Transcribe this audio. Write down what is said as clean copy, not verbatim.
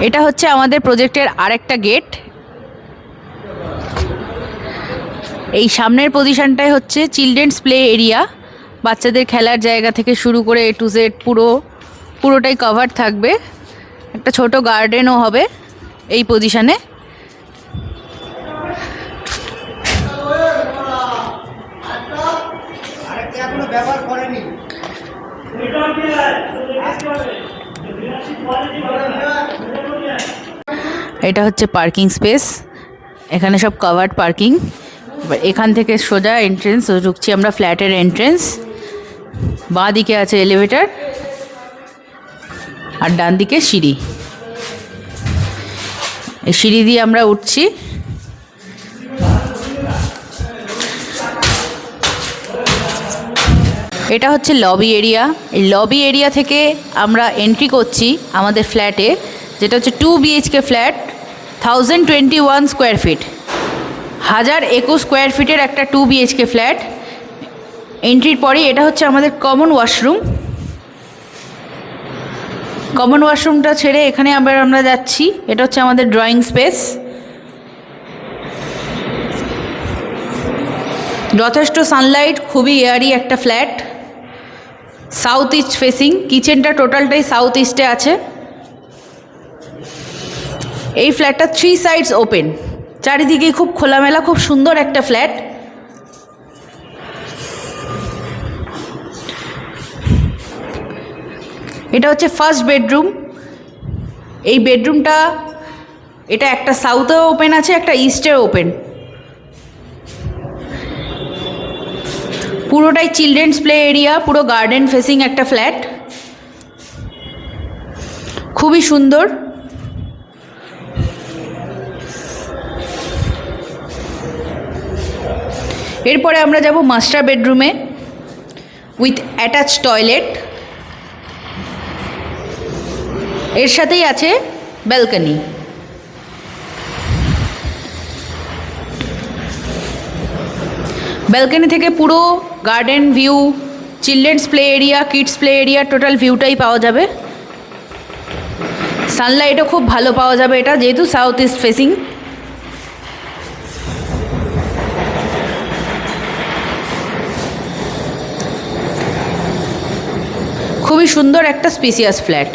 এটা হচ্ছে আমাদের প্রজেক্টের আরেকটা গেট। এই সামনের পজিশনটাই হচ্ছে চিলড্রেন্স প্লে এরিয়া। বাচ্চাদের খেলার জায়গা থেকে শুরু করে এ টু জেড পুরোটাই কভার থাকবে। একটা ছোট গার্ডেনও হবে এই পজিশনে। এটা হচ্ছে পার্কিং স্পেস, এখানে সব কভার্ড পার্কিং। এখান থেকে সোজা এন্ট্রেন্স ঢুকছি আমরা, ফ্ল্যাটের এন্ট্রেন্স। বাঁ দিকে আছে এলিভেটর আর ডান দিকে সিঁড়ি। এই সিঁড়ি দিয়ে আমরা উঠছি। এটা হচ্ছে লবি এরিয়া। এই লবি এরিয়া থেকে আমরা এন্ট্রি করছি আমাদের ফ্ল্যাটে, যেটা হচ্ছে 2 BHK flat, 1021 square feet, 1021 square ফিটের একটা 2 BHK ফ্ল্যাট। এন্ট্রির পরেই এটা হচ্ছে আমাদের কমন ওয়াশরুম। কমন ওয়াশরুমটা ছেড়ে এখানে আবার আমরা যাচ্ছি। এটা হচ্ছে আমাদের ড্রয়িং স্পেস। যথেষ্ট সানলাইট, খুবই এয়ারি একটা ফ্ল্যাট, সাউথ ইস্ট ফেসিং। কিচেনটা টোটালটাই সাউথ ইস্টে আছে। এই ফ্ল্যাটটা 3 সাইডস ওপেন, চারিদিকে খুব খোলামেলা, খুব সুন্দর একটা ফ্ল্যাট। এটা হচ্ছে ফার্স্ট বেডরুম। এই বেডরুমটা, এটা একটা সাউথেও ওপেন আছে, একটা ইস্টেও ওপেন। পুরোটাই চিলড্রেন্স প্লে এরিয়া, পুরো গার্ডেন ফেসিং একটা ফ্ল্যাট, খুবই সুন্দর। এরপরে আমরা যাব মাস্টার বেডরুমে উইথ অ্যাটাচ টয়লেট। এর সাথেই আছে ব্যালকনি। ব্যালকনি থেকে পুরো garden view, children's play area, kids play area, total ভিউটাই পাওয়া যাবে। সানলাইটও খুব ভালো পাওয়া যাবে এটা, যেহেতু সাউথ ইস্ট ফেসিং। খুবই সুন্দর একটা স্পেসিয়াস ফ্ল্যাট।